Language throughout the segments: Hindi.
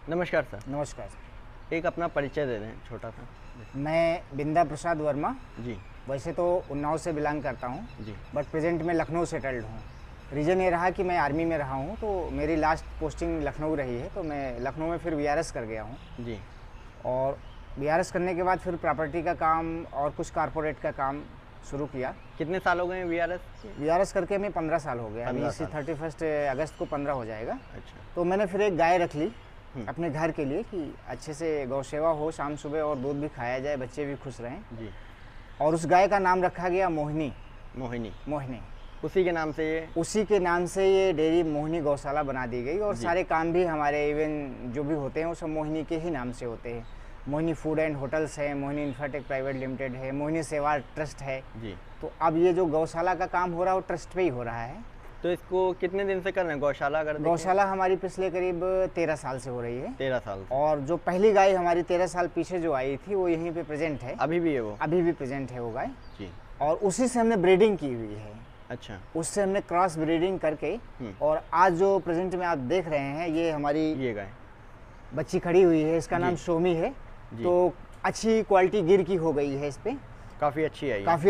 नमस्कार सर। नमस्कार। एक अपना परिचय दे दें छोटा सा। मैं बिंदा प्रसाद वर्मा। जी। वैसे तो उन्नाव से बिलोंग करता हूँ, जी। बट प्रेजेंट में लखनऊ सेटल्ड हूँ। रीज़न ये रहा कि मैं आर्मी में रहा हूँ, तो मेरी लास्ट पोस्टिंग लखनऊ रही है, तो मैं लखनऊ में फिर वीआरएस कर गया हूँ। जी। और वीआरएस करने के बाद फिर प्रॉपर्टी का काम और कुछ कारपोरेट का काम शुरू किया। कितने साल हो गए हैं वीआरएस? वीआरएस करके मैं 15 साल हो गया। अभी 15 इसी साल। 31 अगस्त को 15 हो जाएगा। अच्छा। तो मैंने फिर एक गाय रख ली अपने घर के लिए कि अच्छे से गौ सेवा हो, शाम सुबह, और दूध भी खाया जाए, बच्चे भी खुश रहें। जी। और उस गाय का नाम रखा गया मोहिनी। मोहिनी उसी के नाम से ये डेयरी मोहिनी गौशाला बना दी गई। और सारे काम भी हमारे इवन जो भी होते हैं वो सब मोहिनी के ही नाम से होते हैं। मोहिनी फूड एंड होटल्स है, मोहिनी इंफ्राटेक प्राइवेट लिमिटेड है, मोहिनी सेवा ट्रस्ट है। जी। तो अब ये जो गौशाला का काम हो रहा है वो ट्रस्ट पे ही हो रहा है। तो इसको कितने दिन से कर रहे हैं गौशाला? अगर गौशाला हमारी पिछले करीब 13 साल से हो रही है। 13 साल से। और जो पहली गाय हमारी 13 साल पीछे जो आई थी वो यहीं पे प्रेजेंट है। अभी भी है वो? अभी भी प्रेजेंट है वो गाय। जी। और उसी से हमने ब्रीडिंग की हुई है। अच्छा। उससे हमने क्रॉस ब्रीडिंग करके, और आज जो प्रेजेंट में आप देख रहे हैं ये हमारी ये गाय बच्ची खड़ी हुई है। इसका नाम सोमी है। तो अच्छी क्वालिटी गिर की हो गई है, इस पे काफ़ी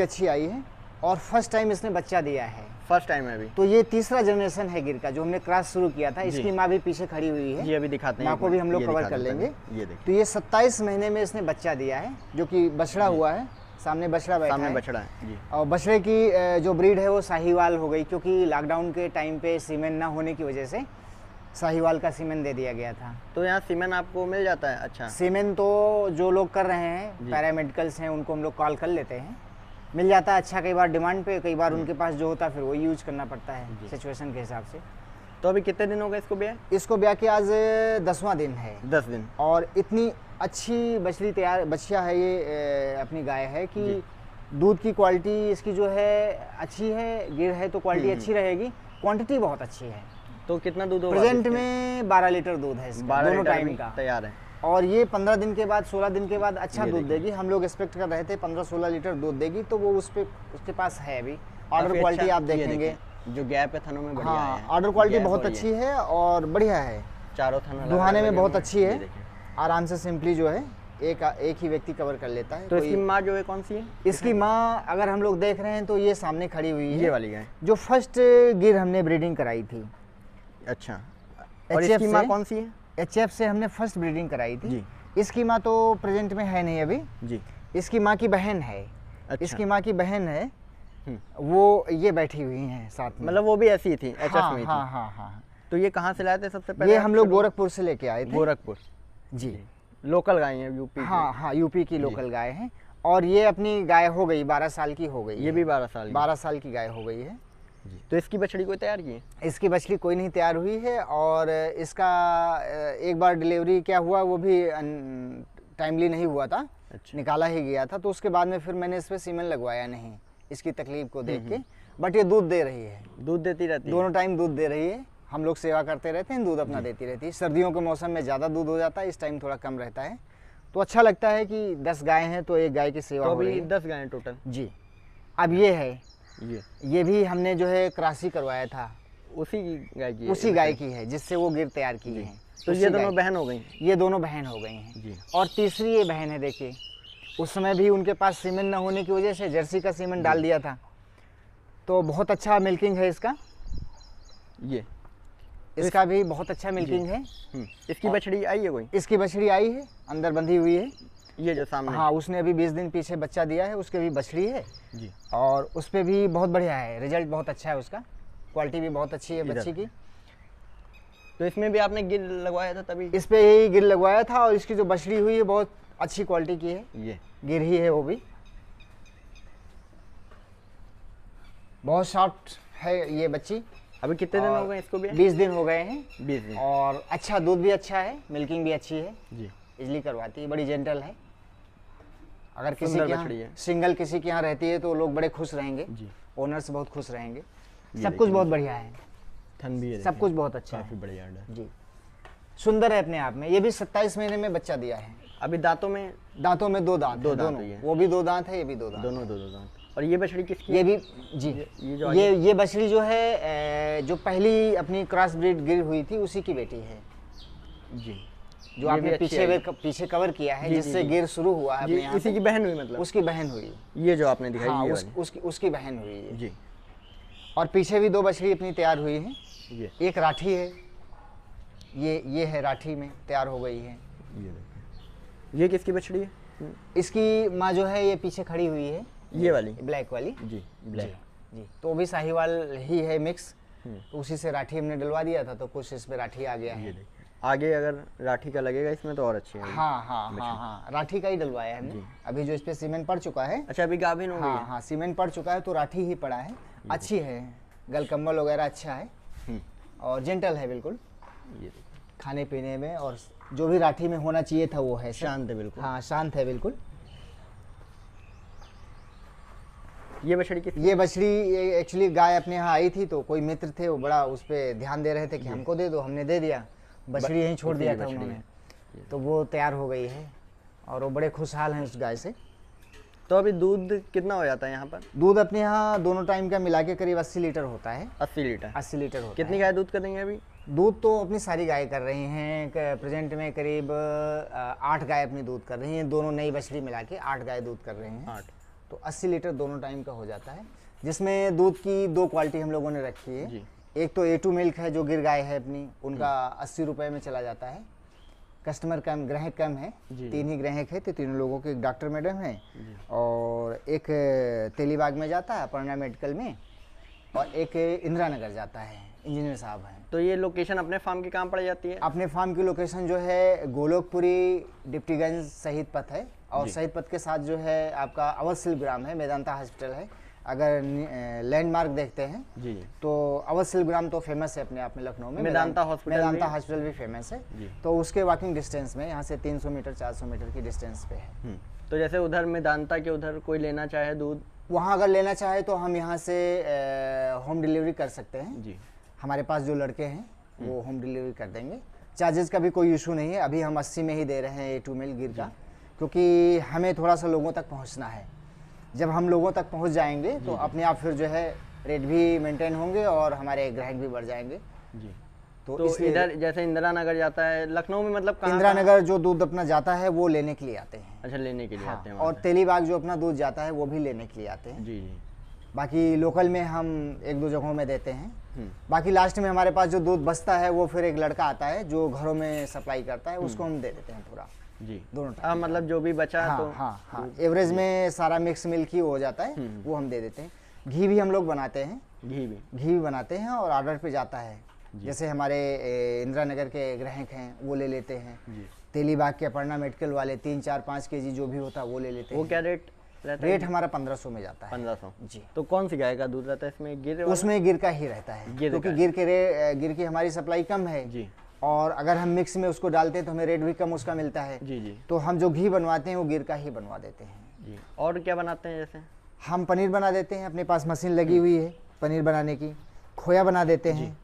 अच्छी आई है। और फर्स्ट टाइम इसने बच्चा दिया है। फर्स्ट टाइम है अभी। तो ये तीसरा जनरेशन है गिर का, जो हमने क्रॉस शुरू किया था। इसकी माँ भी पीछे खड़ी हुई है। जी, अभी दिखाते हैं। माँ को भी हम लोग कवर कर लेंगे। ये देखिए। तो ये 27 महीने में इसने बच्चा दिया है, जो कि बछड़ा हुआ है। सामने बछड़ा बैठा है। बछड़ा है जी। और बछड़े की जो ब्रीड है वो साहिवाल हो गई, क्योंकि लॉकडाउन के टाइम पे सीमेन ना होने की वजह से साहिवाल का सीमेन दे दिया गया था। तो यहाँ सीमेन आपको मिल जाता है? अच्छा। सीमेन तो जो लोग कर रहे हैं, पैरामेडिकल्स हैं, उनको हम लोग कॉल कर लेते हैं, मिल जाता है अच्छा। कई बार डिमांड पे, कई बार उनके पास जो होता है फिर वो यूज करना पड़ता है सिचुएशन के हिसाब से। तो अभी कितने दिन हो गए इसको ब्याह? इसको ब्याह के आज 10वां दिन है। 10 दिन। और इतनी अच्छी बछिया है ये, अपनी गाय है कि दूध की क्वालिटी इसकी जो है अच्छी है। गिर है तो क्वालिटी अच्छी रहेगी, क्वांटिटी बहुत अच्छी है। तो कितना दूध होगा? प्रेजेंट में 12 लीटर दूध है इसका, दोनों टाइम का तैयार है। और ये 15 दिन के बाद, 16 दिन के बाद अच्छा दूध देगी। हम लोग एक्सपेक्ट कर रहे थे 15-16 लीटर दूध देगी, तो वो उसके पास है अभी। ऑर्डर क्वालिटी आप देखेंगे, जो गैप है थनों में बढ़िया है। ऑर्डर क्वालिटी बहुत अच्छी है और बढ़िया है। चारों थन दुहाने में बहुत अच्छी है। आराम से सिंपली जो है एक ही व्यक्ति कवर कर लेता है। तो इसकी माँ जो है कौन सी है? इसकी माँ अगर हम लोग देख रहे हैं तो ये सामने खड़ी हुई है, ये वाली गाय, जो फर्स्ट गिर हमने ब्रीडिंग कराई थी। अच्छा। और इसकी माँ कौन सी है? HF से हमने फर्स्ट ब्रीडिंग कराई थी जी। इसकी माँ तो प्रेजेंट में है नहीं अभी जी। इसकी माँ की बहन है। अच्छा। इसकी माँ की बहन है, वो ये बैठी हुई हैं साथ में। मतलब वो भी ऐसी ही थी, HF में ही थी। हाँ। तो ये कहाँ से लाए थे सबसे पहले? ये हम लोग गोरखपुर से लेके आए थे। गोरखपुर जी। लोकल गाय है यूपी? हाँ, यूपी की लोकल गाय है। और ये अपनी गाय हो गई, 12 साल की हो गई। ये भी 12 साल की गाय हो गई है जी। तो इसकी बछड़ी कोई तैयार की है? इसकी बछड़ी कोई नहीं तैयार हुई है। और इसका एक बार डिलीवरी क्या हुआ वो भी टाइमली नहीं हुआ था। अच्छा। निकाला ही गया था। तो उसके बाद में फिर मैंने इस पर सीमेन लगवाया नहीं, इसकी तकलीफ को देख के। बट ये दूध दे रही है, दूध देती रहती है, दोनों टाइम दूध दे रही है। हम लोग सेवा करते रहते हैं, दूध अपना देती रहती है। सर्दियों के मौसम में ज़्यादा दूध हो जाता है, इस टाइम थोड़ा कम रहता है। तो अच्छा लगता है कि 10 गाय हैं तो एक गाय की सेवा हो रही है। 10 गाय टोटल जी। अब ये है, ये भी हमने जो है क्रासी करवाया था, उसी गाय की है जिससे वो गिर तैयार की है। तो ये दोनों बहन हो गई? ये दोनों बहन हो गई हैं जी। और तीसरी ये बहन है, देखिए उस समय भी उनके पास सीमेंट न होने की वजह से जर्सी का सीमेंट डाल दिया था। तो बहुत अच्छा मिल्किंग है इसका। इसका भी बहुत अच्छा मिल्किंग है। इसकी बछड़ी आई है कोई? इसकी बछड़ी आई है, अंदर बंधी हुई है। ये जो सामने? हाँ, उसने अभी 20 दिन पीछे बच्चा दिया है, उसके भी बछड़ी है जी। और उस पर भी बहुत बढ़िया है, रिजल्ट बहुत अच्छा है उसका, क्वालिटी भी बहुत अच्छी है बच्ची की। तो इसमें भी आपने गिर लगवाया था तभी? इस पे यही गिर लगवाया था। और इसकी जो बछड़ी हुई है बहुत अच्छी क्वालिटी की है। ये गिर ही है, वो भी बहुत सॉफ्ट है ये बच्ची। अभी कितने दिन हो गए इसको भी? 20 दिन हो गए हैं। 20 दिन। और अच्छा दूध भी अच्छा है, मिल्किंग भी अच्छी है जी। इजली करवाती है, बड़ी जेंटल है। अगर किसी सुंदर के यहाँ बछड़ी है। सिंगल किसी के यहाँ रहती है तो लोग बड़े खुश रहेंगे जी। ओनर्स बहुत खुश रहेंगे। सब कुछ बहुत बढ़िया है, थन भी है, सब कुछ बहुत अच्छा काफी है बढ़िया जी। सुंदर है अपने आप में। ये भी 27 महीने में बच्चा दिया है। अभी दांतों में 2 दांत, दोनों है। वो भी 2 दांत है, ये भी 2 दांत, दोनों 2 दांत। और ये बछड़ी किसकी? ये भी जी। ये बछड़ी जो है, जो पहली अपनी क्रॉस ब्रीड गिर हुई थी उसी की बेटी है जी। जो ये भी आपने अच्छी आई है। पीछे कवर किया है, जी, जिससे जी। गिर शुरू हुआ है जी, अपने यहाँ इसी से, की बहन हुई मतलब। उसकी बहन हुई। ये जो आपने दिखाई हाँ, ये उसकी बहन हुई है। जी। और पीछे भी 2 बछड़ी अपनी तैयार हुई हैं। ये एक राठी है, ये है राठी में तैयार हो गई है। ये देखिए। ये किसकी बछड़ी है? इसकी माँ जो है ये पीछे खड़ी हुई है, ये वाली? ब्लैक वाली। जी, ब्लैक। जी, तो वो भी साहिवाल ही है मिक्स। उसी से राठी हमने डलवा दिया था, तो कुछ इसमें राठी आ गया ये है। देखिए। आगे अगर राठी का लगेगा इसमें तो और अच्छी है। हाँ, राठी का ही डलवाया है हमने। अभी जो इस पे सीमेंट पड़ चुका है, अच्छा, अभी गाभिन हो गई है? हाँ, सीमेंट पड़ चुका है तो राठी ही पड़ा है। अच्छी है, गलकम्बल वगैरह अच्छा है और जेंटल है बिल्कुल ये देखिए। खाने पीने में, और जो भी राठी में होना चाहिए था वो है सब। शांत है बिल्कुल। हाँ, शांत है बिल्कुल। ये बछड़ी किस? ये बछड़ी एक्चुअली गाय अपने यहाँ आई थी, तो कोई मित्र थे वो बड़ा उस पर ध्यान दे रहे थे कि हमको दे दो, हमने दे दिया। बछड़ी यहीं छोड़ दिया था उन्होंने, तो वो तैयार हो गई है और वो बड़े खुशहाल हैं उस गाय से। तो अभी दूध कितना हो जाता है यहाँ पर? दूध अपने यहाँ दोनों टाइम का मिला के करीब 80 लीटर होता है। 80 लीटर? 80 लीटर होता कितनी गाय दूध कर देंगे अभी? है। दूध तो अपनी सारी गाय कर रही हैं, प्रेजेंट में करीब 8 गाय अपनी दूध कर रही हैं, दोनों नई बछड़ी मिला के 8 गाय दूध कर रही हैं। 8। तो 80 लीटर दोनों टाइम का हो जाता है, जिसमें दूध की 2 क्वालिटी हम लोगों ने रखी है। जी। एक तो A2 मिल्क है, जो गिर गाय है अपनी, उनका 80 रुपये में चला जाता है। कस्टमर कम, ग्राहक कम है, जी। 3 ही ग्राहक है, तो तीनों लोगों के, एक डॉक्टर मैडम है और एक तेलीबाग में जाता है अपर्णा मेडिकल में, और एक इंदिरा नगर जाता है, इंजीनियर साहब हैं। तो ये लोकेशन अपने फार्म की कहाँ पड़ जाती है? अपने फार्म की लोकेशन जो है गोलोकपुरी डिप्टीगंज शहीद पथ है, और शहीद पथ के साथ जो है आपका अवध शिल्पग्राम है, मेदांता हॉस्पिटल है। अगर लैंडमार्क देखते हैं जी। तो अवध शिल्पग्राम तो फेमस है अपने आप में लखनऊ में। मेदांता हॉस्पिटल मेदांता भी? हॉस्पिटल भी फेमस है। जी। तो उसके वॉकिंग डिस्टेंस में यहाँ से 300 मीटर 400 मीटर की डिस्टेंस पे है। तो जैसे उधर मेदांता के उधर कोई लेना चाहे दूध? वहाँ अगर लेना चाहे तो हम यहाँ से होम डिलीवरी कर सकते हैं। जी। हमारे पास जो लड़के हैं वो होम डिलीवरी कर देंगे। चार्जेस का भी कोई इशू नहीं है। अभी हम 80 में ही दे रहे हैं A2 मिल गिर का, क्योंकि हमें थोड़ा सा लोगों तक पहुंचना है। जब हम लोगों तक पहुंच जाएंगे तो अपने आप फिर जो है रेट भी मेंटेन होंगे और हमारे ग्राहक भी बढ़ जाएंगे। जी। तो तो इसलिए इधर जैसे इंदिरा नगर जाता है लखनऊ में, मतलब कहाँ? इंदिरा नगर जो दूध अपना जाता है वो लेने के लिए आते हैं। अच्छा, लेने के लिए आते हैं वहाँ और से। तेलीबाग जो अपना दूध जाता है वो भी लेने के लिए आते हैं। जी जी। बाकी लोकल में हम 1-2 जगहों में देते हैं। बाकी लास्ट में हमारे पास जो दूध बचता है वो फिर एक लड़का आता है जो घरों में सप्लाई करता है, उसको हम दे देते हैं पूरा जी। दोनों हाँ, मतलब जो भी बचा हाँ, तो हाँ, एवरेज में सारा मिक्स मिल्क ही हो जाता है, वो हम दे देते हैं। घी भी हम लोग बनाते हैं, घी भी? घी भी बनाते हैं और ऑर्डर पे जाता है। जैसे हमारे इंदिरा नगर के ग्राहक हैं वो ले लेते हैं, तेलीबाग के अपर्णा मेडिकल वाले 3-4-5 केजी जो भी होता है वो ले लेते वो हैं। क्या रेट रहता है? रेट हमारा 1500 में जाता है। 1500? जी। तो कौन सी गाय का दूध रहता है इसमें? गिर वाला? उसमें गिर का ही रहता है, गिर क्योंकि का। गिर की हमारी सप्लाई कम है जी और अगर हम मिक्स में उसको डालते हैं तो हमें रेट भी कम उसका मिलता है। जी जी तो हम जो घी बनवाते हैं वो गिर का ही बनवा देते हैं। जी। और क्या बनाते हैं जैसे? हम पनीर बना देते हैं, अपने पास मशीन लगी हुई है पनीर बनाने की। खोया बना देते हैं,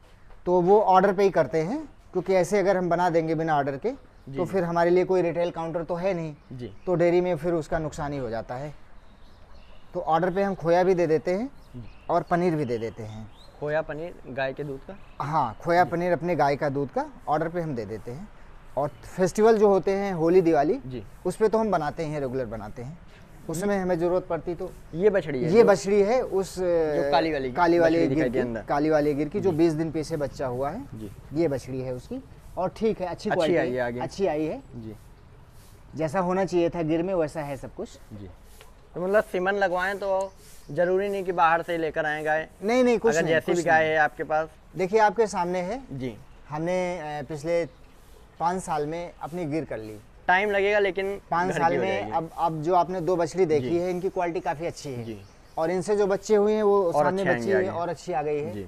तो वो ऑर्डर पे ही करते हैं, क्योंकि ऐसे अगर हम बना देंगे बिना ऑर्डर के तो फिर हमारे लिए कोई रिटेल काउंटर तो है नहीं, जी। तो डेयरी में फिर उसका नुकसान ही हो जाता है। तो ऑर्डर पे हम खोया भी दे देते हैं और पनीर भी दे देते हैं। खोया पनीर गाय के दूध का? हाँ, खोया पनीर अपने गाय का दूध का ऑर्डर पे हम दे देते हैं। और फेस्टिवल जो होते हैं होली दिवाली, जी। उस पे तो हम बनाते हैं, रेगुलर बनाते हैं। उसमें हमें ज़रूरत पड़ती तो ये बछड़ी है? ये बछड़ी है उस जो काली वाली गिर दिखाई दी की, अंदर। काली वाली गिर की जो 20 दिन पीछे बच्चा हुआ है, जी। ये बछड़ी है उसकी। और ठीक है, अच्छी अच्छी क्वालिटी आई है आगे। अच्छी आई है, जी जैसा होना चाहिए था गिर में वैसा है सब कुछ। जी। तो मतलब सीमन लगवाएं तो जरूरी नहीं कि बाहर से लेकर आए गाय? नहीं नहीं, कुछ अगर नहीं, जैसी भी कुछ गाय नहीं। है आपके पास? देखिए आपके सामने है, जी। हमने पिछले 5 साल में अपनी गिर कर ली। टाइम लगेगा लेकिन 5 घर साल की हो में जाएगी। अब जो आपने 2 बछड़ी देखी है, इनकी क्वालिटी काफ़ी अच्छी है। जी। और इनसे जो बच्चे हुए हैं वो और सामने अच्छे बच्ची आएंगे है आगे। और अच्छी आ गई है। जी।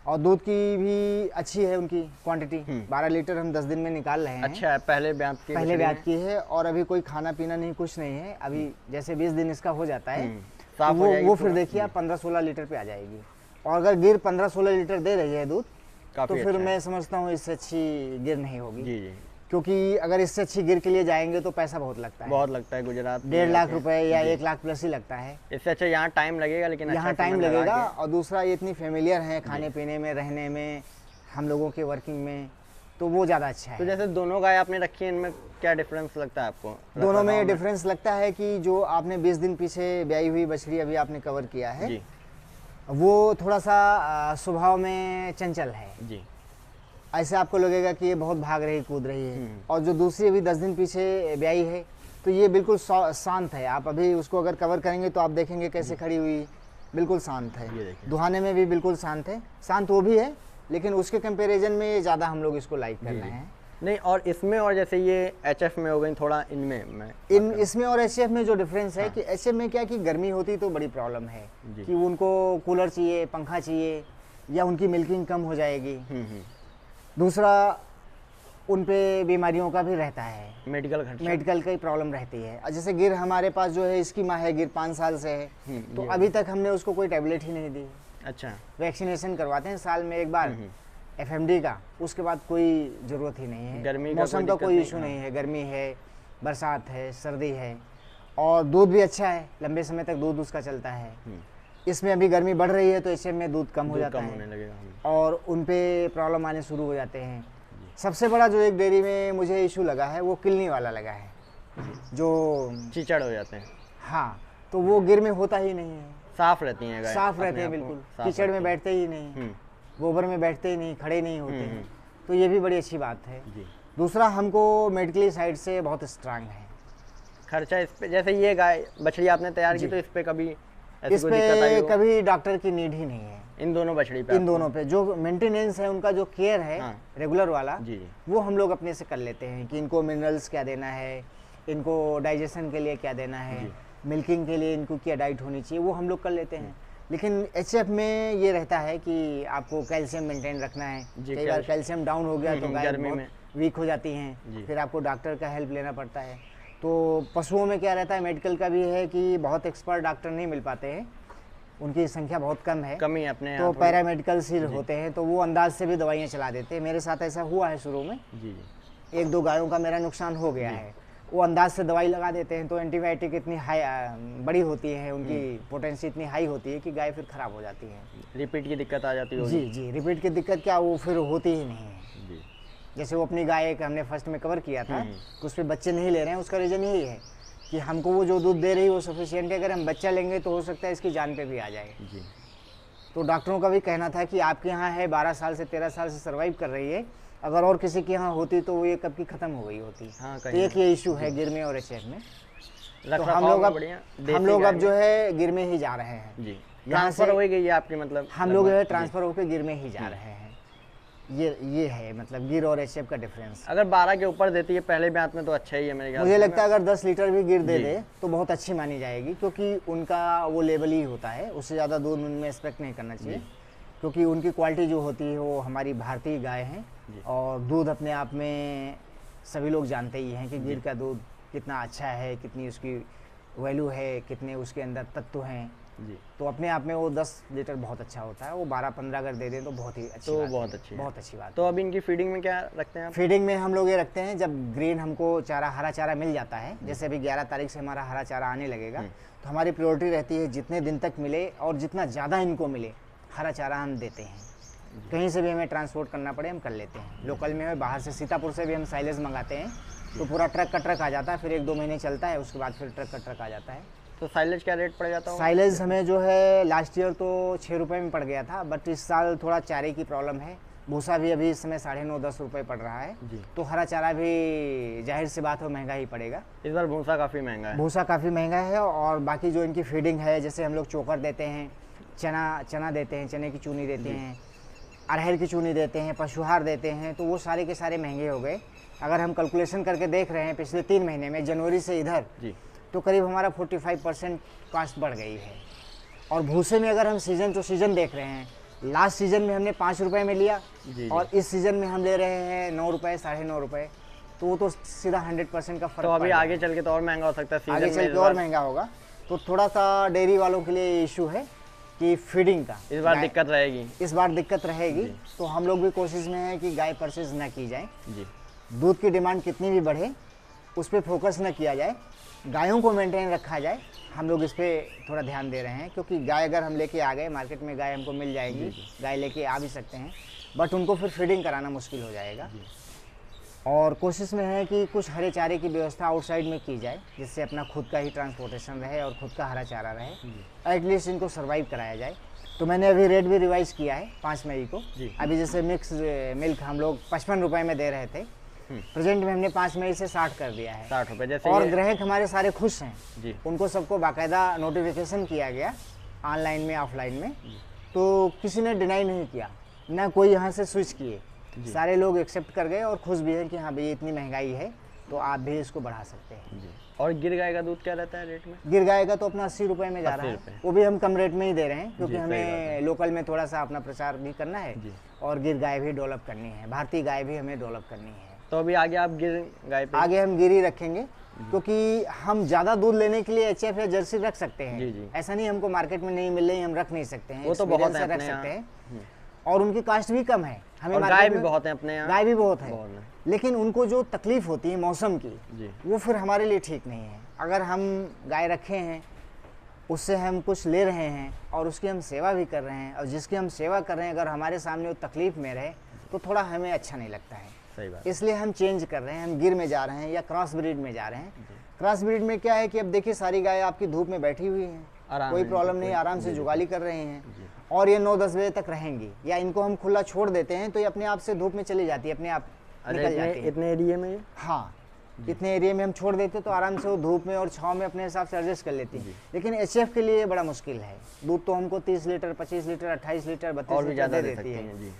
और दूध की भी अच्छी है उनकी क्वांटिटी। 12 लीटर हम 10 दिन में निकाल रहे हैं। अच्छा है, पहले ब्यात की पहले बछड़ी ब्याज है। की है और अभी कोई खाना पीना नहीं, कुछ नहीं है। अभी जैसे 20 दिन इसका हो जाता है तो साफ हो जाएगी वो फिर पूरा। देखिए आप 15-16 लीटर पे आ जाएगी। और अगर गिर 15-16 लीटर दे रही है दूध तो काफी फिर अच्छा है। मैं समझता हूँ इससे अच्छी गिर नहीं होगी। जी जी। क्योंकि अगर इससे अच्छी गिर के लिए जाएंगे तो पैसा बहुत लगता है, बहुत लगता है गुजरात में 1.5 लाख जाके। रुपए या 1 लाख प्लस ही लगता है। इससे अच्छा यहाँ टाइम लगेगा, लेकिन यहाँ अच्छा टाइम सीमन लगा लगेगा के। और दूसरा ये इतनी फेमिलियर है खाने पीने में, रहने में, हम लोगों के वर्किंग में, तो वो ज़्यादा अच्छा है। तो जैसे दोनों गाय आपने रखी है, इनमें क्या डिफरेंस लगता है आपको? दोनों में ये डिफरेंस लगता है कि जो आपने 20 दिन पीछे ब्याई हुई बछड़ी अभी आपने कवर किया है जी वो थोड़ा सा स्वभाव में चंचल है। जी। ऐसे आपको लगेगा कि ये बहुत भाग रही कूद रही है। और जो दूसरी अभी 10 दिन पीछे ब्याई है तो ये बिल्कुल शांत है। आप अभी उसको अगर कवर करेंगे तो आप देखेंगे कैसे खड़ी हुई, बिल्कुल शांत है। दुहाने में भी बिल्कुल शांत है। शांत वो भी है लेकिन उसके कंपैरिजन में ये ज़्यादा हम लोग इसको लाइक कर रहे हैं। नहीं, और इसमें और जैसे ये एचएफ में हो गई थोड़ा, इनमें मैं इसमें और एचएफ में जो डिफरेंस है कि एचएफ में क्या कि गर्मी होती तो बड़ी प्रॉब्लम है कि उनको कूलर चाहिए, पंखा चाहिए, या उनकी मिल्किंग कम हो जाएगी। दूसरा उन पे बीमारियों का भी रहता है, मेडिकल की प्रॉब्लम रहती है। जैसे गिर हमारे पास जो है इसकी माँ है, गिर 5 साल से है तो अभी तक हमने उसको कोई टैबलेट ही नहीं दी। अच्छा। वैक्सीनेशन करवाते हैं साल में एक बार एफएमडी का, उसके बाद कोई ज़रूरत ही नहीं है। गर्मी मौसम का कोई इशू नहीं है, गर्मी है, बरसात है, सर्दी है, और दूध भी अच्छा है, लंबे समय तक दूध उसका चलता है। इसमें अभी गर्मी बढ़ रही है तो इससे में दूध कम हो जाता है और उन पे प्रॉब्लम आने शुरू हो जाते हैं। सबसे बड़ा जो एक डेयरी में मुझे इशू लगा है वो किलनी वाला लगा है, जो चिचड़ हो जाते हैं। हाँ, तो वो गिर में होता ही नहीं है। साफ रहती हैं गाय, साफ रहते हैं बिल्कुल, कीचड़ में बैठते ही नहीं, गोबर में बैठते ही नहीं, खड़े नहीं होते हैं, तो ये भी बड़ी अच्छी बात है। दूसरा हमको मेडिकली साइड से बहुत स्ट्रांग है। खर्चा इस पे, जैसे ये गाय बछड़ी आपने तैयार की तो इस पे कभी इस पे कभी डॉक्टर की नीड ही नहीं है। इन दोनों बछड़ी पे, इन दोनों पे जो मेंटेनेंस है, उनका जो केयर है रेगुलर वाला, वो हम लोग अपने से कर लेते हैं कि इनको मिनरल्स क्या देना है, इनको डाइजेशन के लिए क्या देना है, मिल्किंग के लिए इनको क्या डाइट होनी चाहिए, वो हम लोग कर लेते हैं। लेकिन एचएफ में ये रहता है कि आपको कैल्शियम मेंटेन रखना है। कई बार कैल्शियम डाउन हो गया तो गाय बहुत वीक हो जाती हैं, फिर आपको डॉक्टर का हेल्प लेना पड़ता है। तो पशुओं में क्या रहता है, मेडिकल का भी है कि बहुत एक्सपर्ट डॉक्टर नहीं मिल पाते हैं, उनकी संख्या बहुत कम है, कमी अपने तो पैरामेडिकल से होते हैं तो वो अंदाज से भी दवाइयाँ चला देते हैं। मेरे साथ ऐसा हुआ है शुरू में, 1-2 गायों का मेरा नुकसान हो गया है। वो अंदाज से दवाई लगा देते हैं तो एंटीबायोटिक इतनी हाई बड़ी होती है, उनकी पोटेंसी इतनी हाई होती है कि गाय फिर खराब हो जाती है। रिपीट की दिक्कत आ जाती है। जी, रिपीट की दिक्कत क्या, वो फिर होती ही नहीं है। जैसे वो अपनी गाय एक हमने फर्स्ट में कवर किया था कि उस पर बच्चे नहीं ले रहे हैं, उसका रीज़न यही है कि हमको वो जो दूध दे रही है वो सफिशिएंट है, अगर हम बच्चा लेंगे तो हो सकता है इसकी जान पे भी आ जाए। तो डॉक्टरों का भी कहना था कि आपके यहाँ है 12 साल से 13 साल से सर्वाइव कर रही है, अगर और किसी के यहाँ होती तो वो ये कब की खत्म हो गई होती। तो एक ये इशू है गिर में और एचएफ में। तो हम लोग अब जो है गिर में ही जा रहे हैं। यहाँ से हो गई है आपकी, मतलब हम लोग जो है ट्रांसफर होकर गिर में ही जा रहे हैं। ये है मतलब गिर और एचएफ का डिफरेंस। अगर 12 के ऊपर देती है पहले ब्यात में तो अच्छा ही है मेरे ख्याल से। मुझे लगता है अगर 10 लीटर भी गिर दे दे तो बहुत अच्छी मानी जाएगी, क्योंकि उनका वो लेवल ही होता है, उससे ज़्यादा दूध उनमें एक्सपेक्ट नहीं करना चाहिए, क्योंकि उनकी क्वालिटी जो होती है वो हमारी भारतीय गाय हैं। और दूध अपने आप में सभी लोग जानते ही हैं कि गिर का दूध कितना अच्छा है, कितनी उसकी वैल्यू है, कितने उसके अंदर तत्व हैं। तो अपने आप में वो 10 लीटर बहुत अच्छा होता है। वो 12-15 अगर दे दें तो बहुत ही अच्छी बात, बहुत अच्छी बात। तो अब इनकी फीडिंग में क्या रखते हैं आप? फीडिंग में हम लोग ये रखते हैं, जब ग्रीन हमको चारा, हरा चारा मिल जाता है, जैसे अभी 11 तारीख से हमारा हरा चारा आने लगेगा, तो हमारी प्रायोरिटी रहती है जितने दिन तक मिले और जितना ज़्यादा इनको मिले हरा चारा हम देते हैं। कहीं से भी हमें ट्रांसपोर्ट करना पड़े हम कर लेते हैं। लोकल में बाहर से सीतापुर से भी हम साइलेज मंगाते हैं, तो पूरा ट्रक का ट्रक आ जाता है, फिर 1-2 महीने चलता है, उसके बाद फिर ट्रक का ट्रक आ जाता है। तो साइलेज क्या रेट पड़ जाता है? साइलेज हमें जो है लास्ट ईयर तो 6 रुपये में पड़ गया था, बट इस साल थोड़ा चारे की प्रॉब्लम है। भूसा भी अभी इस समय 9.5-10 रुपये पड़ रहा है, तो हरा चारा भी जाहिर सी बात है महंगा ही पड़ेगा। इस बार भूसा काफ़ी महंगा है। भूसा काफ़ी महंगा है, और बाकी जो इनकी फीडिंग है, जैसे हम लोग चोकर देते हैं, चना देते हैं, चने की चूनी देते हैं, अरहर की चूनी देते हैं, पशुहार देते हैं, तो वो सारे के सारे महंगे हो गए। अगर हम कैलकुलेशन करके देख रहे हैं पिछले 3 महीने में, जनवरी से इधर, तो करीब हमारा 45% कॉस्ट बढ़ गई है। और भूसे में अगर हम सीज़न टू सीज़न देख रहे हैं, लास्ट सीज़न में हमने 5 रुपये में लिया और इस सीज़न में हम ले रहे हैं 9 रुपये, 9.5 रुपये, तो वो तो सीधा 100% का फर्क। तो अभी आगे चल के तो और महंगा हो सकता है, आगे चल के और महंगा होगा। तो थोड़ा सा डेयरी वालों के लिए इशू है कि फीडिंग का इस बार दिक्कत रहेगी। इस बार दिक्कत रहेगी, तो हम लोग भी कोशिश में हैं कि गाय परचेज ना की जाए। दूध की डिमांड कितनी भी बढ़े उस पर फोकस न किया जाए, गायों को मेंटेन रखा जाए। हम लोग इस पर थोड़ा ध्यान दे रहे हैं, क्योंकि गाय अगर हम लेके आ गए मार्केट में, गाय हमको मिल जाएगी, गाय लेके आ भी सकते हैं, बट उनको फिर फीडिंग कराना मुश्किल हो जाएगा। और कोशिश में है कि कुछ हरे चारे की व्यवस्था आउटसाइड में की जाए, जिससे अपना खुद का ही ट्रांसपोर्टेशन रहे और खुद का हरा चारा रहे, एटलीस्ट इनको सर्वाइव कराया जाए। तो मैंने अभी रेट भी रिवाइज किया है 5 मई को। अभी जैसे मिक्स मिल्क हम लोग 55 रुपये में दे रहे थे, प्रेजेंट में हमने 5 मई से 60 कर दिया है। 60 रुपये जैसे। और ग्राहक हमारे सारे खुश हैं जी। उनको सबको बाकायदा नोटिफिकेशन किया गया ऑनलाइन में ऑफलाइन में, तो किसी ने डिनाई नहीं किया, ना कोई यहाँ से स्विच किए, सारे लोग एक्सेप्ट कर गए और खुश भी हैं कि हाँ भैया इतनी महंगाई है तो आप भी इसको बढ़ा सकते हैं। जी। और गिर गाय का दूध क्या रहता है रेट में? गिर गाय का तो अपना 80 रुपये में जा रहा है, वो भी हम कम रेट में ही दे रहे हैं क्योंकि हमें लोकल में थोड़ा सा अपना प्रचार भी करना है और गिर गाय भी डेवलप करनी है, भारतीय गाय भी हमें डेवलप करनी है। तो अभी आगे आप गिर गाय पे? आगे हम गिर ही रखेंगे क्योंकि हम ज़्यादा दूध लेने के लिए एचएफ या जर्सी रख सकते हैं। ऐसा नहीं हमको मार्केट में नहीं मिल रही हम रख नहीं सकते हैं, वो तो बहुत है रख सकते हैं और उनकी कास्ट भी कम है। हमें गाय भी बहुत है अपने यहाँ, गाय भी बहुत है, लेकिन उनको जो तकलीफ होती है मौसम की वो फिर हमारे लिए ठीक नहीं है। अगर हम गाय रखे हैं, उससे हम कुछ ले रहे हैं और उसकी हम सेवा भी कर रहे हैं, और जिसकी हम सेवा कर रहे हैं अगर हमारे सामने वो तकलीफ में रहे तो थोड़ा हमें अच्छा नहीं लगता है। सही बात। इसलिए हम चेंज कर रहे हैं, हम गिर में जा रहे हैं या क्रॉस ब्रीड में जा रहे हैं। क्रॉस ब्रीड में क्या है कि अब देखिए सारी गाय आपकी धूप में बैठी हुई हैं, कोई प्रॉब्लम नहीं, आराम से जुगाली कर रहे हैं और ये 9-10 बजे तक रहेंगी। या इनको हम खुला छोड़ देते हैं तो ये अपने आप से धूप में चली जाती है, अपने आप निकल जाती है। इतने एरिया में? हाँ, इतने एरिया में हम छोड़ देते तो आराम से वो धूप में और छाँव में अपने हिसाब से एडजस्ट कर लेती है। लेकिन एचएफ के लिए बड़ा मुश्किल है। दूध तो हमको 30 लीटर, 25 लीटर, 28 लीटर, 32 लीटर दे देती है,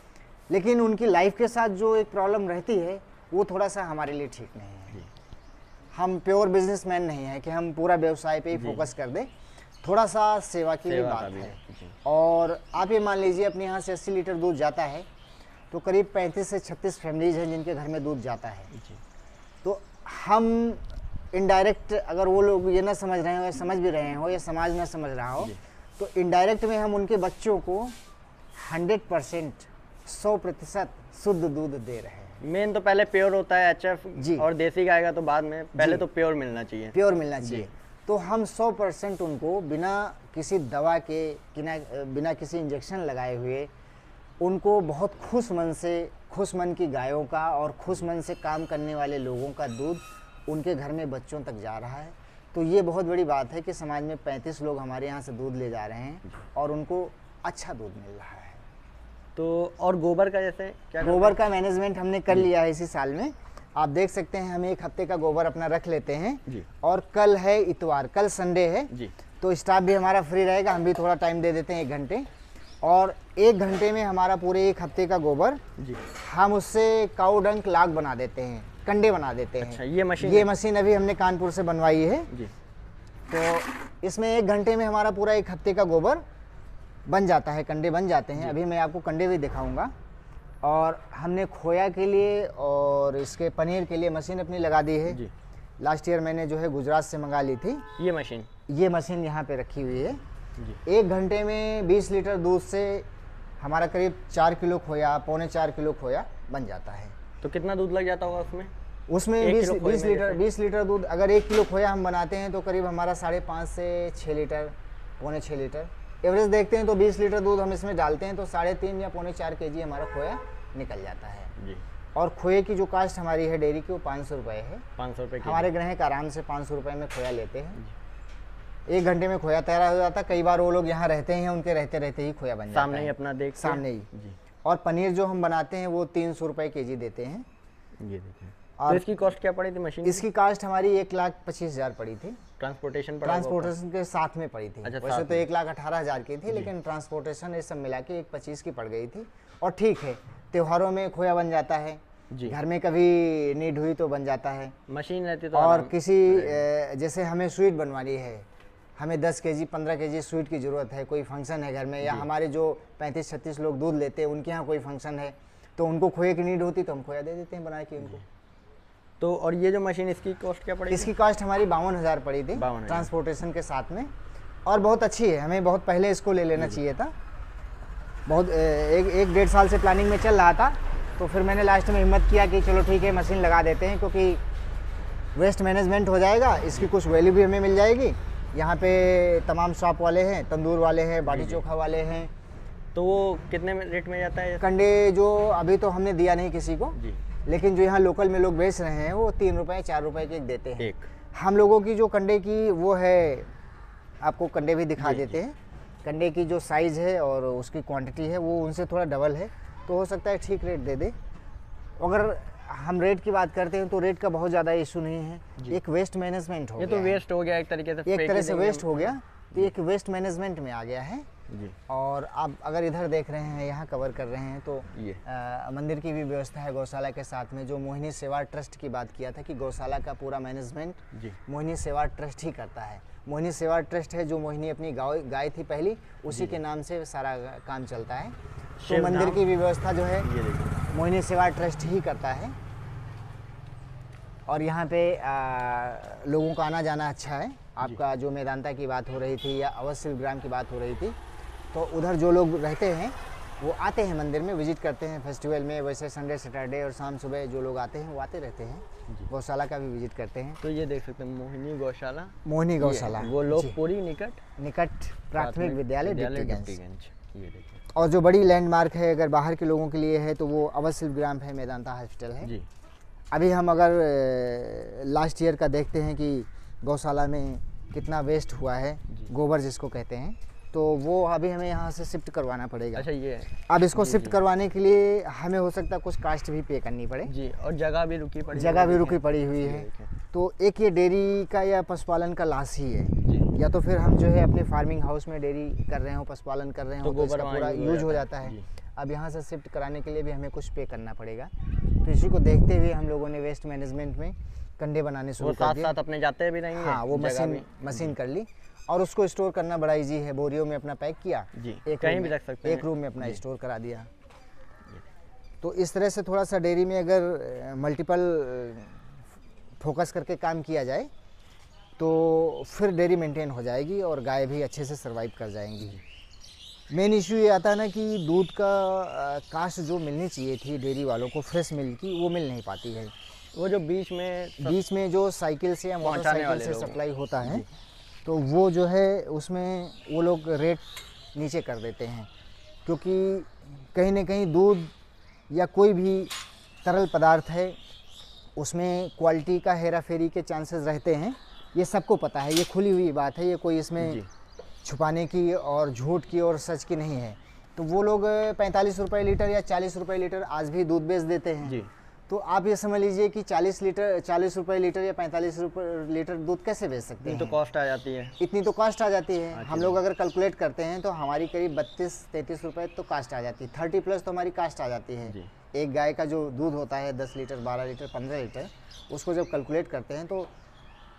लेकिन उनकी लाइफ के साथ जो एक प्रॉब्लम रहती है वो थोड़ा सा हमारे लिए ठीक नहीं है। हम प्योर बिजनेसमैन नहीं है कि हम पूरा व्यवसाय पे ही फोकस कर दें, थोड़ा सा सेवा की भी बात है। और आप ये मान लीजिए अपने यहाँ से 80 लीटर दूध जाता है तो करीब 35 से 36 फैमिलीज हैं जिनके घर में दूध जाता है। तो हम इनडायरेक्ट, अगर वो लोग ये ना समझ रहे हो या समझ भी रहे हो या समाज ना समझ रहा हो, तो इनडायरेक्ट में हम उनके बच्चों को 100% 100% शुद्ध दूध दे रहे हैं। मेन तो पहले प्योर होता है एचएफ जी, और देसी गाय का तो बाद में, पहले तो प्योर मिलना चाहिए। प्योर मिलना चाहिए। तो हम 100% उनको बिना किसी दवा के, बिना किसी इंजेक्शन लगाए हुए उनको बहुत खुश मन की गायों का और खुश मन से काम करने वाले लोगों का दूध उनके घर में बच्चों तक जा रहा है। तो ये बहुत बड़ी बात है कि समाज में 35 लोग हमारे यहाँ से दूध ले जा रहे हैं और उनको अच्छा दूध मिल रहा है। तो और गोबर का जैसे क्या? गोबर का मैनेजमेंट हमने कर लिया है इसी साल में। आप देख सकते हैं हम 1 हफ्ते का गोबर अपना रख लेते हैं जी। और कल है इतवार, कल संडे है जी, तो स्टाफ भी हमारा फ्री रहेगा, हम भी थोड़ा टाइम दे देते हैं 1 घंटे, और 1 घंटे में हमारा पूरे 1 हफ्ते का गोबर जी हम उससे काऊ डंक लाग बना देते हैं, कंडे बना देते हैं। अच्छा, ये मशीन अभी हमने कानपुर से बनवाई है जी। तो इसमें 1 घंटे में हमारा पूरा 1 हफ्ते का गोबर बन जाता है, कंडे बन जाते हैं। अभी मैं आपको कंडे भी दिखाऊंगा। और हमने खोया के लिए और इसके पनीर के लिए मशीन अपनी लगा दी है जी। लास्ट ईयर मैंने जो है गुजरात से मंगा ली थी ये मशीन यहाँ पे रखी हुई है जी। 1 घंटे में 20 लीटर दूध से हमारा करीब 4 किलो खोया, 4.25 किलो खोया बन जाता है। तो कितना दूध लग जाता होगा उसमें? उसमें 20 लीटर दूध, अगर 1 किलो खोया हम बनाते हैं तो करीब हमारा 5.5 से 6 लीटर, 3.25 लीटर एवरेज देखते हैं। तो 20 लीटर दूध हम इसमें डालते हैं तो 3.5 या 4.25 kg हमारा खोया निकल जाता है जी। और खोए की जो कास्ट हमारी है डेयरी की वो 500 रुपये है। 500 रुपये हमारे ग्राहक आराम से 500 रुपये में खोया लेते हैं। 1 घंटे में खोया तैयार हो जाता है। कई बार वो लोग यहाँ रहते हैं, उनके रहते रहते ही खोया बन जाता है, सामने ही अपना देख, सामने ही जी। और पनीर जो हम बनाते हैं वो 300 रुपये kg देते हैं। ये देखिए। और इसकी कॉस्ट क्या पड़ी थी मशीन? इसकी कास्ट हमारी 1,25,000 पड़ी थी। ट्रांसपोर्टेशन के साथ में पड़ी थी। अच्छा, वैसे तो 1,18,000 की थी, लेकिन ट्रांसपोर्टेशन ये सब मिला के 1,25,000 की पड़ गई थी। और ठीक है, त्योहारों में खोया बन जाता है जी। घर में कभी नीड हुई तो बन जाता है, मशीन रहती तो। और किसी जैसे हमें स्वीट बनवानी है, हमें 10 kg 15 kg स्वीट की ज़रूरत है, कोई फंक्शन है घर में, या हमारे जो 35-36 लोग दूध लेते हैं उनके यहाँ कोई फंक्शन है तो उनको खोए की नीड होती तो हम खोया दे देते हैं बना के उनको। तो और ये जो मशीन, इसकी कॉस्ट क्या पड़ी? इसकी कॉस्ट हमारी 52,000 पड़ी थी ट्रांसपोर्टेशन के साथ में, और बहुत अच्छी है। हमें बहुत पहले इसको ले लेना चाहिए था, बहुत 1-1.5 साल से प्लानिंग में चल रहा था। तो फिर मैंने लास्ट में हिम्मत किया कि चलो ठीक है मशीन लगा देते हैं, क्योंकि वेस्ट मैनेजमेंट हो जाएगा, इसकी कुछ वैल्यू भी हमें मिल जाएगी। यहाँ पे तमाम शॉप वाले हैं, तंदूर वाले हैं, बाटी चोखा वाले हैं। तो वो कितने रेट में जाता है कंडे? जो अभी तो हमने दिया नहीं किसी को जी। लेकिन जो यहाँ लोकल में लोग बेच रहे हैं वो 3 रुपए 4 रुपए के एक देते हैं। एक हम लोगों की जो कंडे की वो है, आपको कंडे भी दिखा देते हैं। कंडे की जो साइज़ है और उसकी क्वांटिटी है वो उनसे थोड़ा डबल है, तो हो सकता है ठीक रेट दे दे। अगर हम रेट की बात करते हैं तो रेट का बहुत ज़्यादा इशू नहीं है, एक वेस्ट मैनेजमेंट हो ये गया तो वेस्ट हो गया एक तरीके से, एक तरह से वेस्ट हो गया, तो एक वेस्ट मैनेजमेंट में आ गया है जी। और आप अगर इधर देख रहे हैं, यहाँ कवर कर रहे हैं तो ये मंदिर की भी व्यवस्था है गौशाला के साथ में। जो मोहिनी सेवा ट्रस्ट की बात किया था कि गौशाला का पूरा मैनेजमेंट जी मोहिनी सेवा ट्रस्ट ही करता है। मोहिनी सेवा ट्रस्ट है जो मोहिनी अपनी गाय थी पहली, उसी के नाम से सारा काम चलता है। तो मंदिर की भी व्यवस्था जो है ये देखिए मोहिनी सेवा ट्रस्ट ही करता है। और यहाँ पे लोगों का आना जाना अच्छा है। आपका जो मेदांता की बात हो रही थी या अवध शिल्पग्राम की बात हो रही थी, तो उधर जो लोग रहते हैं वो आते हैं मंदिर में, विजिट करते हैं फेस्टिवल में। वैसे संडे सैटरडे और शाम सुबह जो लोग आते हैं वो आते रहते हैं। गौशाला का भी विजिट करते हैं। तो ये देख सकते हैं मोहिनी गौशाला, मोहिनी गौशाला, वो लोकपुरी निकट प्राथमिक विद्यालय डिप्टीगंज। डिप्टीगंज। ये देखिए और जो बड़ी लैंडमार्क है अगर बाहर के लोगों के लिए है तो वो अवध शिल्पग्राम है, मेदांता हॉस्पिटल है जी। अभी हम अगर लास्ट ईयर का देखते हैं कि गौशाला में कितना वेस्ट हुआ है, गोबर जिसको कहते हैं, तो वो अभी हमें यहाँ से शिफ्ट करवाना पड़ेगा। अच्छा ये अब इसको शिफ्ट करवाने के लिए हमें हो सकता है कुछ कास्ट भी पे करनी पड़े जी, और जगह भी रुकी पड़ी, जगह भी रुकी पड़ी हुई है। तो एक ये डेयरी का या पशुपालन का लॉस ही है जी। या तो फिर हम जो है अपने फार्मिंग हाउस में डेयरी कर रहे हो, पशुपालन कर रहे हो, तो इसका पूरा यूज हो जाता है। अब यहाँ से शिफ्ट कराने के लिए भी हमें कुछ पे करना पड़ेगा। तो इसी को देखते हुए हम लोगों ने वेस्ट मैनेजमेंट में कंडे बनाने शुरू कर दिए। साथ अपने जाते भी रहेंगे। हाँ, वो मशीन कर ली और उसको स्टोर करना बड़ा इजी है। बोरियों में अपना पैक किया, जी, एक कहीं भी रख सकते हैं, एक रूम में अपना स्टोर करा दिया। तो इस तरह से थोड़ा सा डेयरी में अगर मल्टीपल फोकस करके काम किया जाए तो फिर डेयरी मेंटेन हो जाएगी और गाय भी अच्छे से सर्वाइव कर जाएंगी। मेन इशू ये आता है ना कि दूध का कास्ट जो मिलनी चाहिए थी डेयरी वालों को, फ्रेश मिल्क की, वो मिल नहीं पाती है। वो जो बीच में जो साइकिल से या मोटरसाइकिल से सप्लाई होता है, तो वो जो है उसमें वो लोग रेट नीचे कर देते हैं, क्योंकि कहीं ना कहीं दूध या कोई भी तरल पदार्थ है उसमें क्वालिटी का हेरा फेरी के चांसेस रहते हैं। ये सबको पता है, ये खुली हुई बात है, ये कोई इसमें छुपाने की और झूठ की और सच की नहीं है। तो वो लोग 45 रुपये लीटर या 40 रुपये लीटर आज भी दूध बेच देते हैं जी। तो आप ये समझ लीजिए कि 40 रुपये लीटर या 45 रुपये लीटर दूध कैसे बेच सकते हैं? तो कॉस्ट आ जाती है, इतनी तो कॉस्ट आ जाती है। हम लोग अगर कैलकुलेट करते हैं तो हमारी करीब 32-33 रुपये तो कास्ट आ जाती है, 30+ तो हमारी कास्ट आ जाती है। एक गाय का जो दूध होता है 10 लीटर 12 लीटर 15 लीटर, उसको जब कैलकुलेट करते हैं तो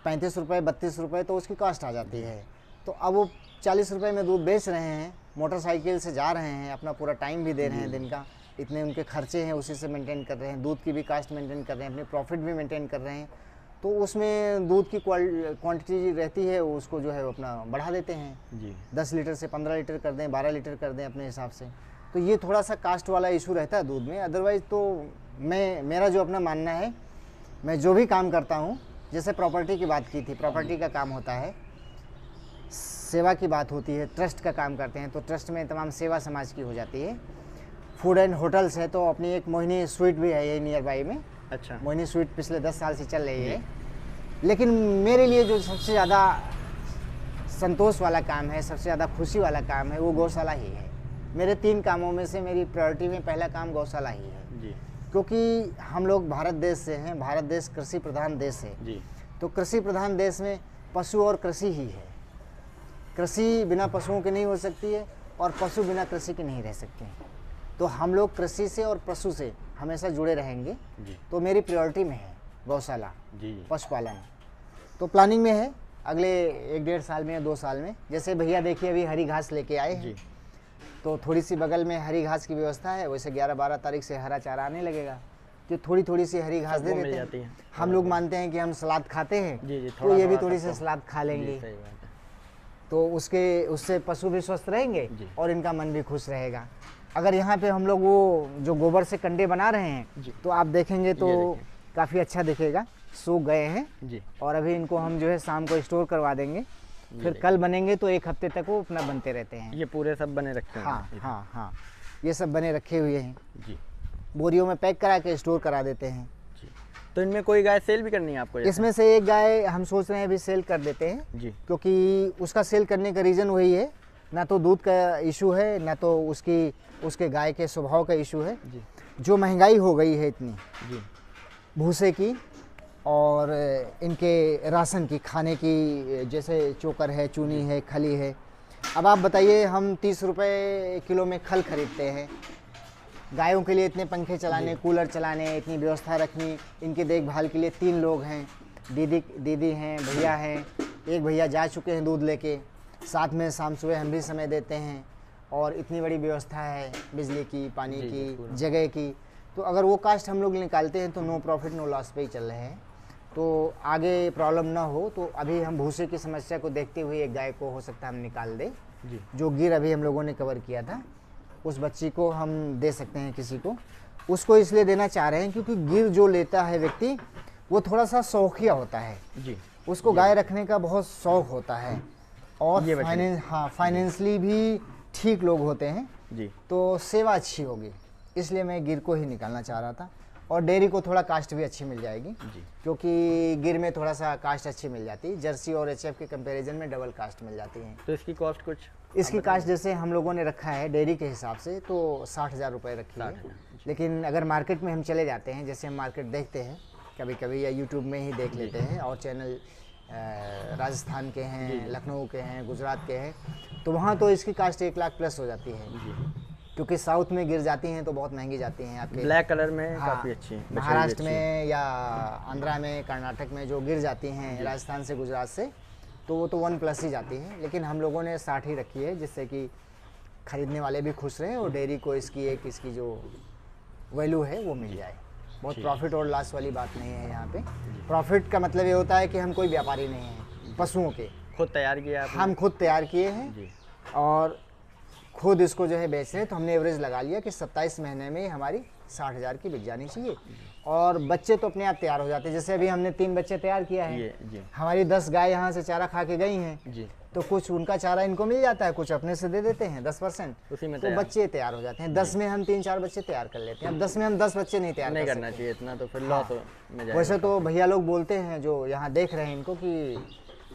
35 रुपये 32 रुपये तो उसकी कास्ट आ जाती है। तो अब वो 40 रुपये में दूध बेच रहे हैं, मोटरसाइकिल से जा रहे हैं, अपना पूरा टाइम भी दे रहे हैं दिन का, इतने उनके खर्चे हैं उसी से मेंटेन कर रहे हैं, दूध की भी कास्ट मेंटेन कर रहे हैं, अपनी प्रॉफिट भी मेंटेन कर रहे हैं। तो उसमें दूध की क्वांटिटी रहती है उसको जो है वो अपना बढ़ा देते हैं जी। 10 लीटर से 15 लीटर कर दें, 12 लीटर कर दें अपने हिसाब से। तो ये थोड़ा सा कास्ट वाला इशू रहता है दूध में। अदरवाइज़ तो मेरा जो अपना मानना है, मैं जो भी काम करता हूँ, जैसे प्रॉपर्टी की बात की थी, प्रॉपर्टी का काम होता है, सेवा की बात होती है, ट्रस्ट का काम करते हैं तो ट्रस्ट में तमाम सेवा समाज की हो जाती है। फूड एंड होटल्स है तो अपनी एक मोहिनी स्वीट भी है ये नियर बाई में। अच्छा, मोहिनी स्वीट पिछले 10 साल से चल रही है। लेकिन मेरे लिए जो सबसे ज़्यादा संतोष वाला काम है, सबसे ज़्यादा खुशी वाला काम है, वो गौशाला ही है। मेरे 3 कामों में से मेरी प्रायोरिटी में पहला काम गौशाला ही है जी। क्योंकि हम लोग भारत देश से हैं, भारत देश कृषि प्रधान देश है जी। तो कृषि प्रधान देश में पशु और कृषि ही है। कृषि बिना पशुओं के नहीं हो सकती है और पशु बिना कृषि के नहीं रह सकते हैं। तो हम लोग कृषि से और पशु से हमेशा जुड़े रहेंगे जी। तो मेरी प्रायोरिटी में है गौशाला, जी। पशुपालन। तो प्लानिंग में है अगले 1-1.5 साल में या 2 साल में। जैसे भैया देखिए अभी हरी घास लेके आए हैं, तो थोड़ी सी बगल में हरी घास की व्यवस्था है। वैसे 11-12 तारीख से हरा चारा आने लगेगा, तो थोड़ी सी हरी घास दे देते हैं। हम लोग मानते हैं कि हम सलाद खाते हैं, तो ये भी थोड़ी सी सलाद खा लेंगे, तो उससे पशु भी स्वस्थ रहेंगे और इनका मन भी खुश रहेगा। अगर यहाँ पे हम लोग वो जो गोबर से कंडे बना रहे हैं तो आप देखेंगे तो काफ़ी अच्छा दिखेगा, सूख गए हैं जी। और अभी इनको हम जो है शाम को स्टोर करवा देंगे, फिर कल बनेंगे तो 1 हफ्ते तक वो अपना बनते रहते हैं। ये पूरे सब बने रखते हैं? हाँ हाँ हाँ, ये सब बने रखे हुए हैं जी। बोरियों में पैक करा के स्टोर करा देते हैं। तो इनमें कोई गाय सेल भी करनी है आपको? इसमें से एक गाय हम सोच रहे हैं अभी सेल कर देते हैं जी, क्योंकि उसका सेल करने का रीज़न वही है, ना तो दूध का इशू है, ना तो उसके गाय के स्वभाव का इशू है जी। जो महंगाई हो गई है इतनी जी, भूसे की और इनके राशन की, खाने की, जैसे चोकर है, चूनी है, खली है। अब आप बताइए, हम 30 रुपये किलो में खल खरीदते हैं, गायों के लिए इतने पंखे चलाने, कूलर चलाने, इतनी व्यवस्था रखनी, इनकी देखभाल के लिए 3 लोग हैं, दीदी हैं, भैया हैं, एक भैया जा चुके हैं दूध लेके, साथ में शाम सुबह हम भी समय देते हैं, और इतनी बड़ी व्यवस्था है बिजली की, पानी की, जगह की। तो अगर वो कास्ट हम लोग निकालते हैं तो नो प्रॉफिट नो लॉस पे ही चल रहे हैं। तो आगे प्रॉब्लम ना हो, तो अभी हम भूसे की समस्या को देखते हुए एक गाय को हो सकता है हम निकाल दें, जो गिर अभी हम लोगों ने कवर किया था, उस बच्ची को हम दे सकते हैं किसी को। उसको इसलिए देना चाह रहे हैं क्योंकि गिर जो लेता है व्यक्ति वो थोड़ा सा शौकिया होता है जी, उसको गाय रखने का बहुत शौक होता है, और फाइनेंशियली भी ठीक लोग होते हैं जी, तो सेवा अच्छी होगी, इसलिए मैं गिर को ही निकालना चाह रहा था। और डेयरी को थोड़ा कास्ट भी अच्छी मिल जाएगी जी, क्योंकि गिर में थोड़ा सा कास्ट अच्छी मिल जाती है, जर्सी और एचएफ के कंपैरिजन में डबल कास्ट मिल जाती है। तो इसकी कॉस्ट कुछ? इसकी कास्ट जैसे हम लोगों ने रखा है डेयरी के हिसाब से तो 60,000 रुपये रखी है, लेकिन अगर मार्केट में हम चले जाते हैं, जैसे हम मार्केट देखते हैं कभी कभी या यूट्यूब में ही देख लेते हैं, और चैनल राजस्थान के हैं, लखनऊ के हैं, गुजरात के हैं, तो वहाँ तो इसकी कास्ट 1 लाख प्लस हो जाती है जी, क्योंकि साउथ में गिर जाती हैं तो बहुत महंगी जाती हैं आपके। ब्लैक कलर में हाँ, काफ़ी अच्छी है, महाराष्ट्र में या आंध्रा में, कर्नाटक में जो गिर जाती हैं राजस्थान से, गुजरात से, तो वो तो 1+ ही जाती हैं, लेकिन हम लोगों ने 60 ही रखी है जिससे कि खरीदने वाले भी खुश रहें और डेयरी को इसकी जो वैल्यू है वो मिल जाए। बहुत प्रॉफिट और लॉस वाली बात नहीं है यहाँ पे। प्रॉफिट का मतलब ये होता है कि हम कोई व्यापारी नहीं हैं पशुओं के, खुद तैयार किया आपने? हम खुद तैयार किए हैं जी, और खुद इसको जो है बेच रहे हैं। तो हमने एवरेज लगा लिया कि 27 महीने में हमारी 60,000 की बिक जानी चाहिए, और बच्चे तो अपने आप तैयार हो जाते हैं। जैसे अभी हमने 3 बच्चे तैयार किया है, हमारी 10 गाय यहाँ से चारा खा के गई हैं जी, तो कुछ उनका चारा इनको मिल जाता है, कुछ अपने से दे देते हैं 10%, उसी में तो बच्चे तैयार हो जाते हैं। 10 में हम 3-4 बच्चे तैयार कर लेते हैं। अब 10 में हम 10 बच्चे नहीं तैयार नहीं कर करना सकते। चाहिए इतना, तो फिर लॉस में जाएगा। वैसे तो भैया लोग बोलते हैं जो यहाँ देख रहे हैं इनको कि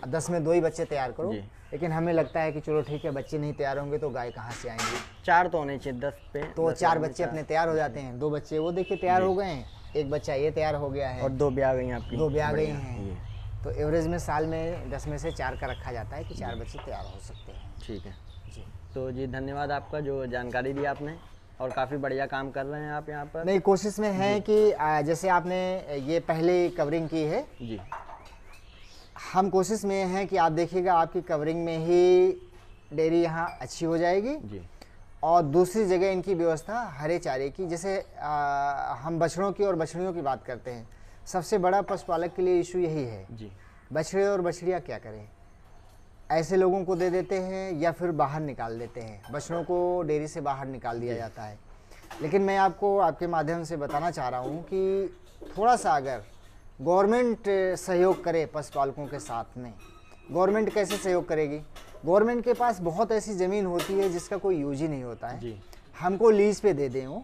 10 में 2 ही बच्चे तैयार करो, लेकिन हमें लगता है कि चलो ठीक है, बच्चे नहीं तैयार होंगे तो गाय कहाँ से आएंगी। 4 तो होने चाहिए 10 पे, तो 4 बच्चे अपने तैयार हो जाते हैं। 2 बच्चे वो देखिए तैयार हो गए हैं, 1 बच्चा ये तैयार हो गया है, और 2 ब्याह गई आपकी, 2 ब्याह गई हैं। तो एवरेज में साल में 10 में से 4 का रखा जाता है कि 4 बच्चे तैयार हो सकते हैं। ठीक है जी, तो जी धन्यवाद आपका जो जानकारी दी आपने, और काफ़ी बढ़िया काम कर रहे हैं आप यहाँ पर। नहीं, कोशिश में है कि जैसे आपने ये पहले कवरिंग की है, जी, हम कोशिश में हैं कि आप देखिएगा आपकी कवरिंग में ही डेयरी यहाँ अच्छी हो जाएगी जी, और दूसरी जगह इनकी व्यवस्था हरे चारे की। जैसे हम बछड़ों की और बछड़ियों की बात करते हैं, सबसे बड़ा पशुपालक के लिए इशू यही है जी, बछड़े और बछड़ियाँ क्या करें, ऐसे लोगों को दे देते हैं या फिर बाहर निकाल देते हैं। बछड़ों को डेयरी से बाहर निकाल दिया जाता है। लेकिन मैं आपको आपके माध्यम से बताना चाह रहा हूँ कि थोड़ा सा अगर गवर्नमेंट सहयोग करे पशुपालकों के साथ में, गवर्नमेंट कैसे सहयोग करेगी? गवर्नमेंट के पास बहुत ऐसी ज़मीन होती है जिसका कोई यूज ही नहीं होता है जी, हमको लीज पे दे दें वो।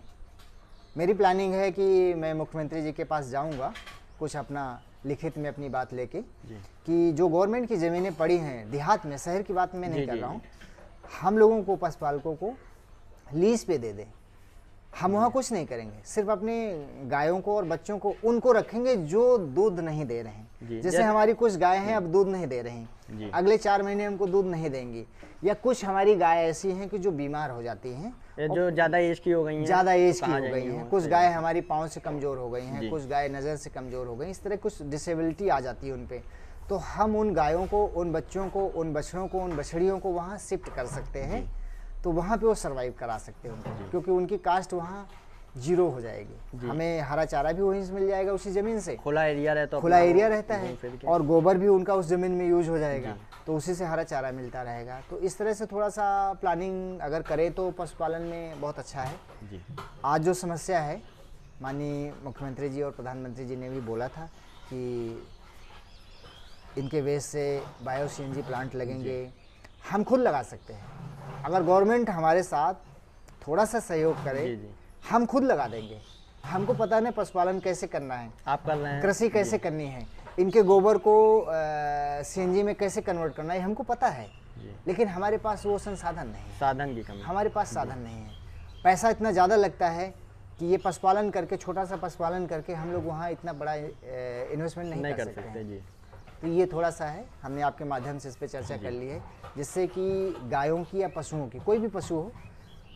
मेरी प्लानिंग है कि मैं मुख्यमंत्री जी के पास जाऊंगा कुछ अपना लिखित में अपनी बात लेके कि जो गवर्नमेंट की ज़मीनें पड़ी हैं देहात में, शहर की बात मैं नहीं कर रहा हूँ, हम लोगों को पशुपालकों को लीज पे दे दें। हम वहाँ कुछ नहीं करेंगे, सिर्फ अपने गायों को और बच्चों को उनको रखेंगे जो दूध नहीं दे रहे हैं। जैसे हमारी कुछ गाय हैं अब दूध नहीं दे रही हैं, अगले 4 महीने हमको दूध नहीं देंगी, या कुछ हमारी गाय ऐसी हैं कि जो बीमार हो जाती हैं, जो ज़्यादा एज की हो गई हैं, ज़्यादा एज की हो गई हैं, कुछ गाय हमारी पाँव से कमज़ोर हो गई हैं, कुछ गाय नज़र से कमज़ोर हो गई, इस तरह कुछ डिसेबिलिटी आ जाती है उन पे। तो हम उन गायों को, उन बच्चों को, उन बछड़ों को, उन बछड़ियों को वहाँ शिफ्ट कर सकते हैं, तो वहाँ पे वो सर्वाइव करा सकते हैं उनको, क्योंकि उनकी कास्ट वहाँ 0 हो जाएगी। हमें हरा चारा भी वहीं से मिल जाएगा, उसी ज़मीन से, खुला एरिया रहता, खुला एरिया रहता है, और गोबर भी उनका उस ज़मीन में यूज हो जाएगा, तो उसी से हरा चारा मिलता रहेगा। तो इस तरह से थोड़ा सा प्लानिंग अगर करें तो पशुपालन में बहुत अच्छा है जी। आज जो समस्या है, माननीय मुख्यमंत्री जी और प्रधानमंत्री जी ने भी बोला था कि इनके वेस्ट से बायो CNG प्लांट लगेंगे, हम खुद लगा सकते हैं। अगर गवर्नमेंट हमारे साथ थोड़ा सा सहयोग करे, हम खुद लगा देंगे। हमको पता नहीं पशुपालन कैसे करना है, आप कर रहे हैं, कृषि कैसे करनी है, इनके गोबर को सीएनजी में कैसे कन्वर्ट करना है, हमको पता है, लेकिन हमारे पास वो संसाधन नहीं है, साधन की कमी, हमारे पास साधन नहीं है। पैसा इतना ज़्यादा लगता है कि ये पशुपालन करके, छोटा सा पशुपालन करके हम लोग वहाँ इतना बड़ा इन्वेस्टमेंट नहीं कर सकते हैं। जी। तो ये थोड़ा सा है, हमने आपके माध्यम से इस पर चर्चा कर ली है, जिससे कि गायों की या पशुओं की, कोई भी पशु हो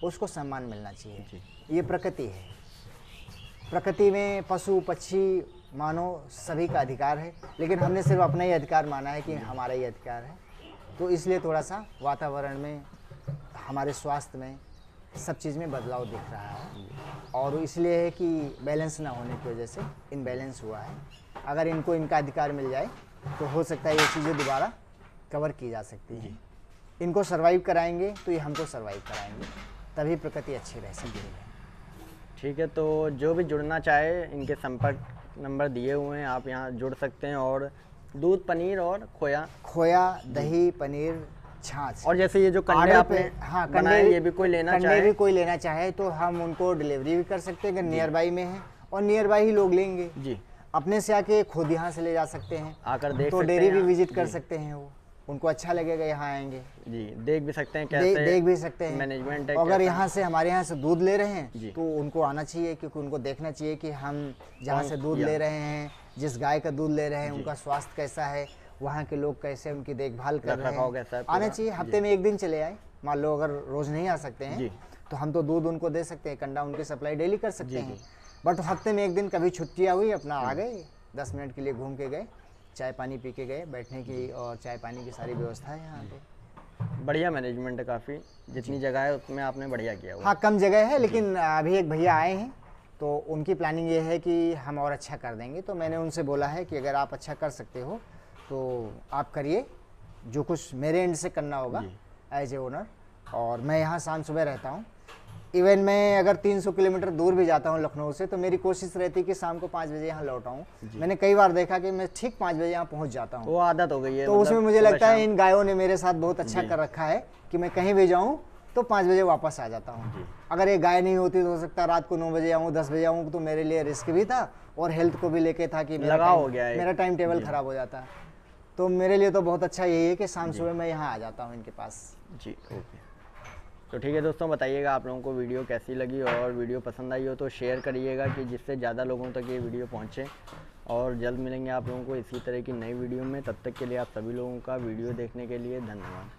उसको सम्मान मिलना चाहिए। ये प्रकृति है, प्रकृति में पशु पक्षी मानव सभी का अधिकार है, लेकिन हमने सिर्फ अपना ही अधिकार माना है कि हमारा ही अधिकार है। तो इसलिए थोड़ा सा वातावरण में, हमारे स्वास्थ्य में, सब चीज़ में बदलाव दिख रहा है, और इसलिए है कि बैलेंस ना होने की वजह से इनबैलेंस हुआ है। अगर इनको इनका अधिकार मिल जाए तो हो सकता है ये चीज़ें दोबारा कवर की जा सकती है। इनको सर्वाइव कराएंगे तो ये हमको सर्वाइव कराएंगे, तभी प्रकृति अच्छी रह सकती है। ठीक है, तो जो भी जुड़ना चाहे इनके संपर्क नंबर दिए हुए हैं, आप यहाँ जुड़ सकते हैं। और दूध, पनीर और खोया, दही, पनीर, छाछ, और जैसे ये जो कंडे आपने बनाए, ये भी कोई लेना चाहे, कंडे भी कोई लेना चाहे तो हम उनको डिलीवरी भी कर सकते हैं, अगर नियर बाई में है, और नियर बाई ही लोग लेंगे जी। अपने से आके खुद यहाँ से ले जा सकते हैं, आकर देख तो सकते हैं, डेयरी भी विजिट कर सकते हैं, वो उनको अच्छा लगेगा, यहाँ आएंगे जी, देख भी सकते हैं कैसे देख भी सकते हैं मैनेजमेंट है। अगर यहाँ से, हमारे यहाँ से दूध ले रहे हैं तो उनको आना चाहिए, क्योंकि उनको देखना चाहिए कि हम जहाँ से दूध ले रहे हैं, जिस गाय का दूध ले रहे हैं, उनका स्वास्थ्य कैसा है, वहाँ के लोग कैसे उनकी देखभाल कर रहे हैं, आना चाहिए। हफ्ते में एक दिन चले आए, मान लो अगर रोज नहीं आ सकते हैं तो हम तो दूध उनको दे सकते हैं, कंडा उनकी सप्लाई डेली कर सकते हैं, बट हफ्ते में एक दिन कभी छुट्टियाँ हुई, अपना आ गए, 10 मिनट के लिए घूम के गए, चाय पानी पी के गए, बैठने की और चाय पानी की सारी व्यवस्था है यहाँ पे। बढ़िया मैनेजमेंट है काफ़ी, जितनी जगह है उसमें आपने बढ़िया किया हुआ। हाँ, कम जगह है, लेकिन अभी एक भैया आए हैं तो उनकी प्लानिंग ये है कि हम और अच्छा कर देंगे, तो मैंने उनसे बोला है कि अगर आप अच्छा कर सकते हो तो आप करिए, जो कुछ मेरे एंड से करना होगा एज ए ओनर। और मैं यहाँ शाम सुबह रहता हूँ, इवन मैं अगर 300 किलोमीटर दूर भी जाता हूँ लखनऊ से, तो मेरी कोशिश रहती है कि शाम को 5 बजे यहाँ लौट आऊँ। मैंने कई बार देखा कि मैं ठीक 5 बजे यहाँ पहुँच जाता हूँ, वो आदत हो गई है। तो उसमें मुझे लगता है इन गायों ने मेरे साथ बहुत अच्छा कर रखा है कि मैं कहीं भी जाऊँ तो 5 बजे वापस आ जाता हूँ। अगर ये गाय नहीं होती तो हो सकता रात को 9 बजे आऊँ, 10 बजे आऊँ, तो मेरे लिए रिस्क भी था और हेल्थ को भी लेके था कि मेरा टाइम टेबल खराब हो जाता। तो मेरे लिए तो बहुत अच्छा यही है कि शाम सुबह मैं यहाँ आ जाता हूँ इनके पास। जी, ओके। तो ठीक है दोस्तों, बताइएगा आप लोगों को वीडियो कैसी लगी, और वीडियो पसंद आई हो तो शेयर करिएगा कि जिससे ज़्यादा लोगों तक ये वीडियो पहुँचे। और जल्द मिलेंगे आप लोगों को इसी तरह की नई वीडियो में, तब तक के लिए आप सभी लोगों का वीडियो देखने के लिए धन्यवाद।